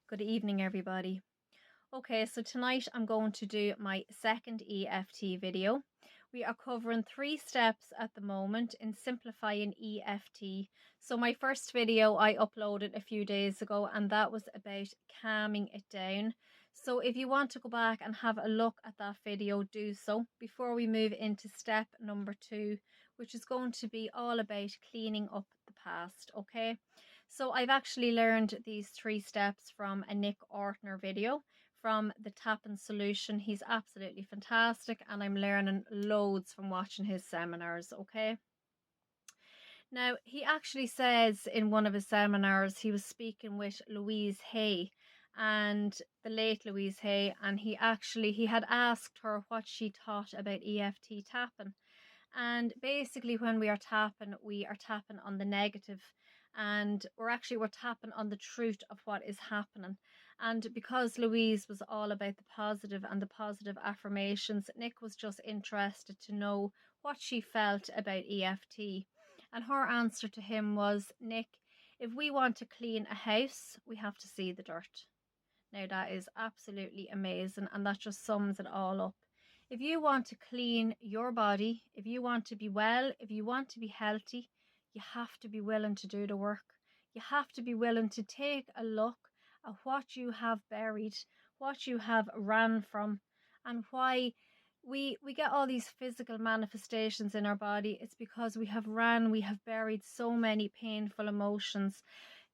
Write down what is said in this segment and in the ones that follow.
Good evening, everybody. Okay, so tonight I'm going to do my second EFT video. We are covering 3 steps at the moment in simplifying EFT. So my first video I uploaded a few days ago, and that was about calming it down. So if you want to go back and have a look at that video, do so before we move into step number 2, which is going to be all about cleaning up the past. Okay, so I've actually learned these 3 steps from a Nick Ortner video from the Tapping Solution. He's absolutely fantastic, and I'm learning loads from watching his seminars. Okay, now he actually says in one of his seminars, he was speaking with Louise Hay, and the late Louise Hay, and he had asked her what she thought about EFT tapping. And basically, when we are tapping on the negative, and we're tapping on the truth of what is happening. And because Louise was all about the positive and the positive affirmations, Nick was just interested to know what she felt about EFT. And her answer to him was, Nick, if we want to clean a house, we have to see the dirt. Now, that is absolutely amazing, and that just sums it all up. If you want to clean your body, if you want to be well, if you want to be healthy, you have to be willing to do the work. You have to be willing to take a look at what you have buried, what you have ran from, and why we get all these physical manifestations in our body. It's because we have buried so many painful emotions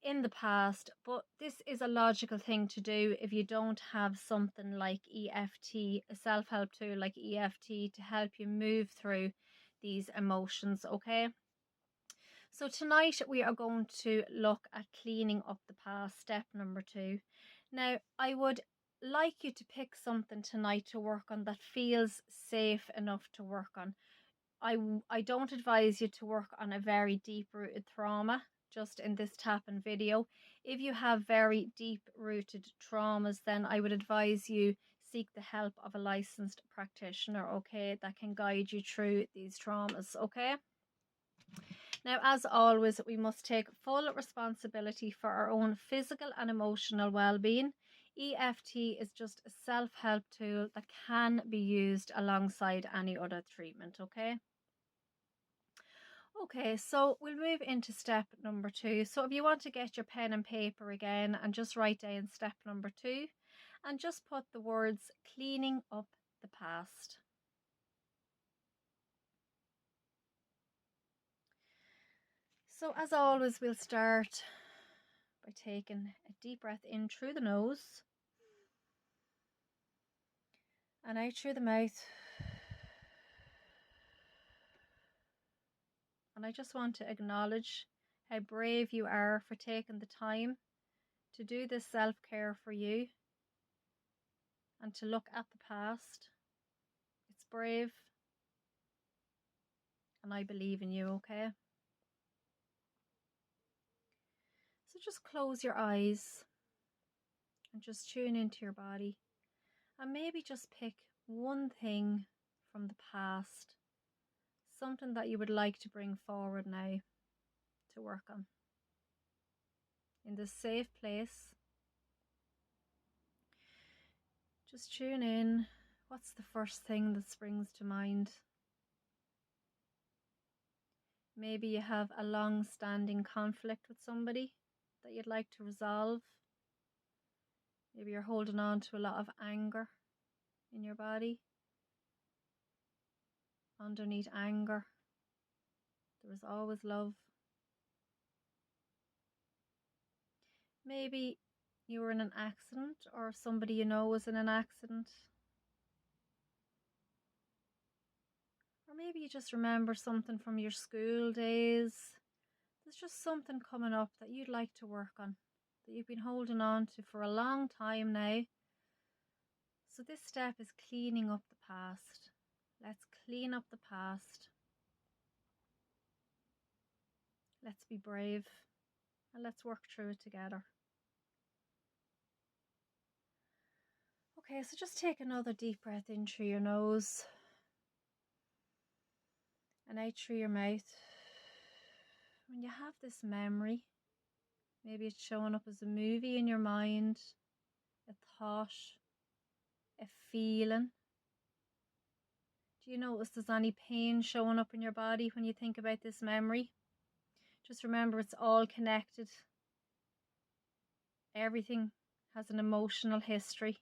in the past. But this is a logical thing to do if you don't have something like EFT, a self-help tool like EFT, to help you move through these emotions. Okay, so tonight we are going to look at cleaning up the past, step number 2. Now, I would like you to pick something tonight to work on that feels safe enough to work on. I don't advise you to work on a very deep rooted trauma just in this tapping video. If you have very deep rooted traumas, then I would advise you seek the help of a licensed practitioner, okay, that can guide you through these traumas. Okay, now, as always, we must take full responsibility for our own physical and emotional well-being. EFT is just a self-help tool that can be used alongside any other treatment. Okay, so we'll move into step number 2. So if you want to get your pen and paper again and just write down step number 2, and just put the words cleaning up the past. So as always, we'll start by taking a deep breath in through the nose and out through the mouth. And I just want to acknowledge how brave you are for taking the time to do this self-care for you and to look at the past. It's brave, and I believe in you. Okay, so just close your eyes and just tune into your body, and maybe just pick one thing from the past, something that you would like to bring forward now to work on in this safe place. Just tune in. What's the first thing that springs to mind? Maybe you have a long-standing conflict with somebody that you'd like to resolve. Maybe you're holding on to a lot of anger in your body. Underneath anger, there is always love. Maybe you were in an accident, or somebody you know was in an accident. Or maybe you just remember something from your school days. There's just something coming up that you'd like to work on, that you've been holding on to for a long time now. So this step is cleaning up the past. Let's clean up the past. Let's be brave, and let's work through it together. Okay, so just take another deep breath in through your nose and out through your mouth. When you have this memory Maybe it's showing up as a movie in your mind, a thought, a feeling. Do you notice there's any pain showing up in your body when you think about this memory? Just remember it's all connected. Everything has an emotional history.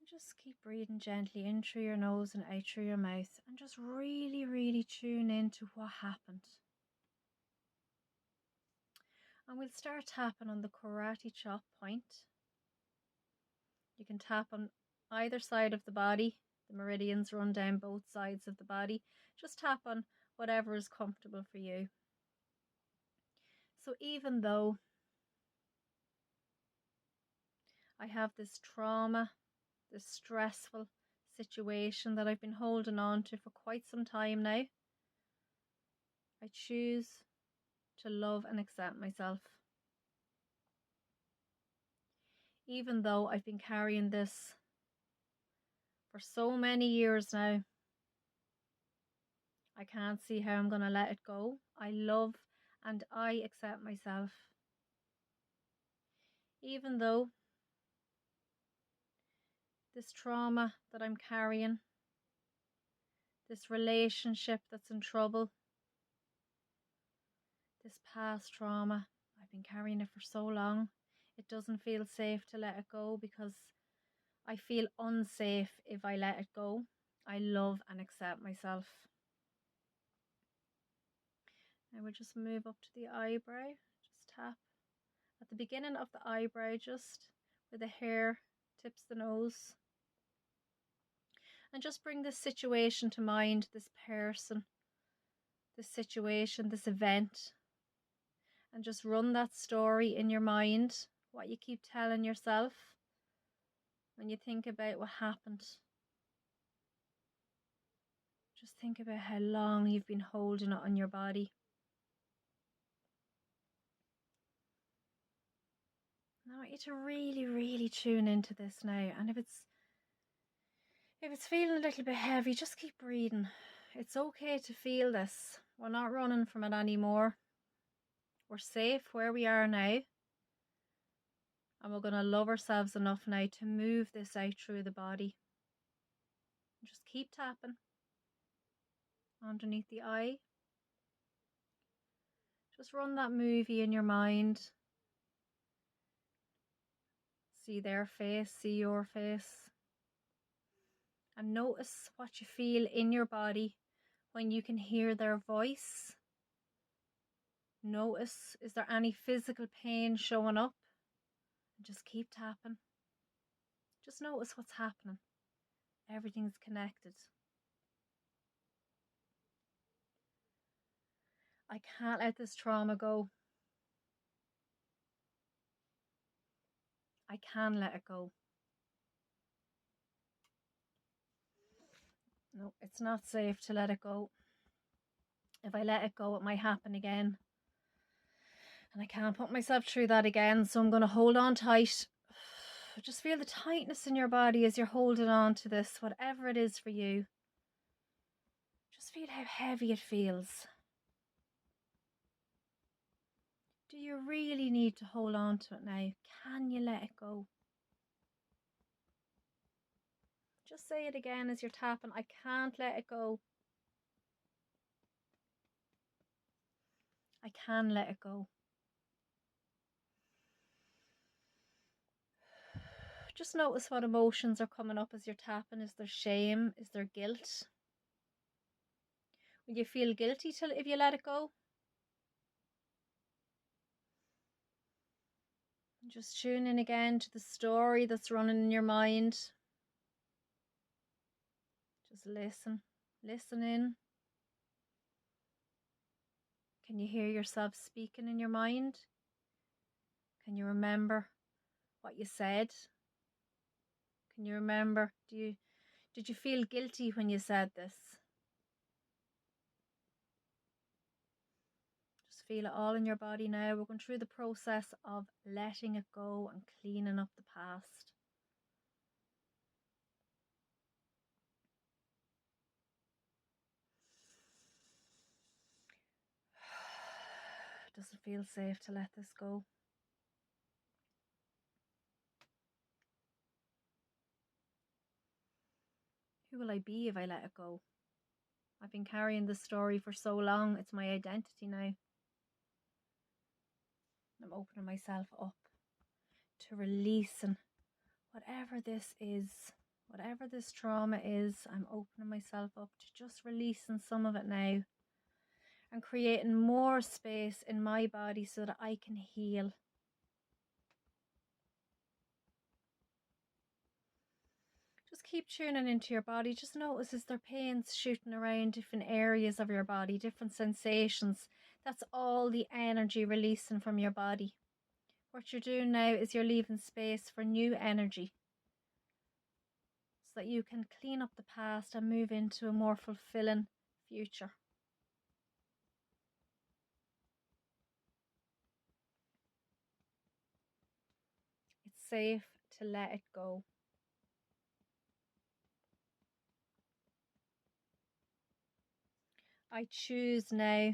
Just keep breathing gently in through your nose and out through your mouth, and just really, really tune into what happened. And we'll start tapping on the karate chop point. You can tap on either side of the body. The meridians run down both sides of the body. Just tap on whatever is comfortable for you. So even though I have this trauma, this stressful situation that I've been holding on to for quite some time now, I choose to love and accept myself. Even though I've been carrying this for so many years now, I can't see how I'm going to let it go. I love and I accept myself. Even though this trauma that I'm carrying, this relationship that's in trouble, this past trauma, I've been carrying it for so long. It doesn't feel safe to let it go because I feel unsafe if I let it go. I love and accept myself. Now we'll just move up to the eyebrow. Just tap at the beginning of the eyebrow, just where the hair tips the nose. And just bring this situation to mind, this person, this situation, this event. And just run that story in your mind, what you keep telling yourself when you think about what happened. Just think about how long you've been holding it on your body. Now I want you to really, really tune into this now. And if it's feeling a little bit heavy, just keep breathing. It's okay to feel this. We're not running from it anymore. We're safe where we are now. And we're going to love ourselves enough now to move this out through the body. Just keep tapping underneath the eye. Just run that movie in your mind. See their face, see your face. And notice what you feel in your body when you can hear their voice. Notice, is there any physical pain showing up? And just keep tapping. Just notice what's happening. Everything's connected. I can't let this trauma go. I can let it go. No, it's not safe to let it go. If I let it go, it might happen again. And I can't put myself through that again, so I'm going to hold on tight. Just feel the tightness in your body as you're holding on to this, whatever it is for you. Just feel how heavy it feels. Do you really need to hold on to it now? Can you let it go? Just say it again as you're tapping. I can't let it go. I can let it go. Just notice what emotions are coming up as you're tapping. Is there shame? Is there guilt? Will you feel guilty if you let it go? Just tune in again to the story that's running in your mind. Just listen. Listen in. Can you hear yourself speaking in your mind? Can you remember what you said? Can you remember? Did you feel guilty when you said this? Just feel it all in your body now. We're going through the process of letting it go and cleaning up the past. doesn't feel safe to let this go. Who will I be if I let it go? I've been carrying this story for so long. It's my identity now. I'm opening myself up to releasing whatever this is, whatever this trauma is. I'm opening myself up to just releasing some of it now and creating more space in my body so that I can heal. Just keep tuning into your body. Just notice, is there pains shooting around different areas of your body, different sensations? That's all the energy releasing from your body. What you're doing now is you're leaving space for new energy so that you can clean up the past and move into a more fulfilling future. It's safe to let it go. I choose now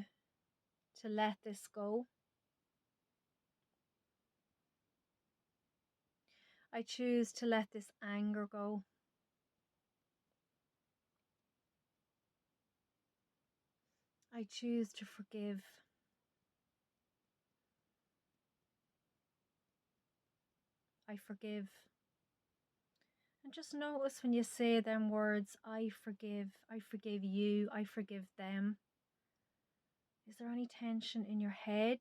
to let this go. I choose to let this anger go. I choose to forgive. I forgive. And just notice when you say them words, I forgive you, I forgive them. Is there any tension in your head?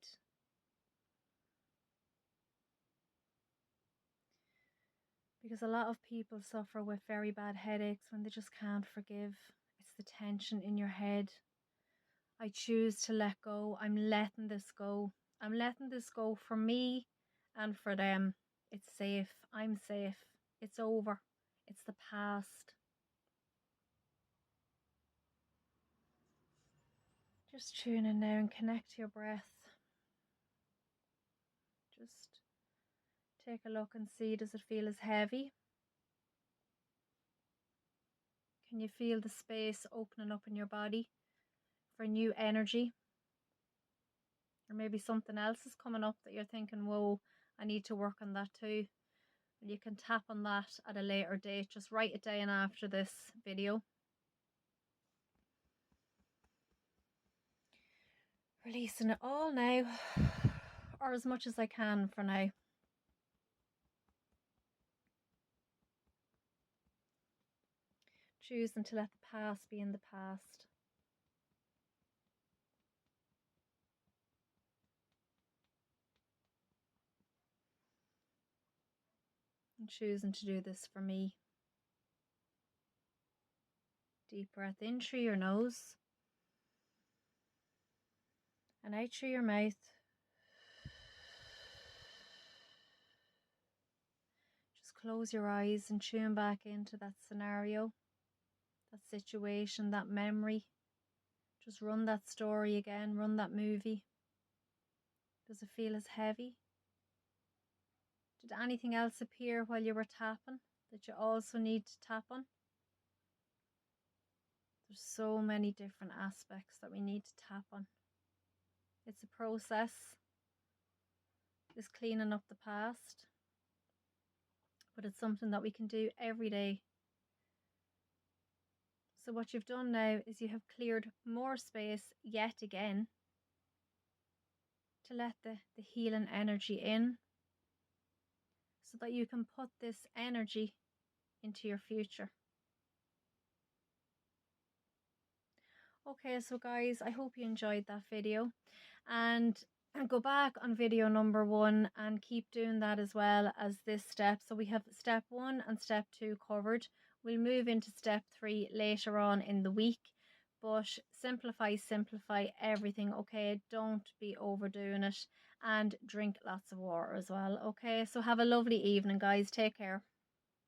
Because a lot of people suffer with very bad headaches when they just can't forgive. It's the tension in your head. I choose to let go. I'm letting this go. I'm letting this go for me and for them. It's safe. I'm safe. It's over. It's the past. Just tune in now and connect to your breath. Just take a look and see, does it feel as heavy? Can you feel the space opening up in your body for new energy? Or maybe something else is coming up that you're thinking, whoa, I need to work on that too. And you can tap on that at a later date. Just write it down after this video. Releasing it all now, or as much as I can for now. Choosing to let the past be in the past. And choosing to do this for me. Deep breath in through your nose and out through your mouth. Just close your eyes and tune back into that scenario, that situation, that memory. Just run that story again, run that movie. Does it feel as heavy? Did anything else appear while you were tapping that you also need to tap on? There's so many different aspects that we need to tap on. It's a process. It's cleaning up the past. But it's something that we can do every day. So what you've done now is you have cleared more space yet again to let the healing energy in, so that you can put this energy into your future. Okay, so guys, I hope you enjoyed that video, and go back on video number 1 and keep doing that as well as this step. So we have step 1 and step 2 covered. We'll move into step 3 later on in the week, but simplify everything, okay? Don't be overdoing it, and drink lots of water as well, okay? So have a lovely evening, guys. Take care.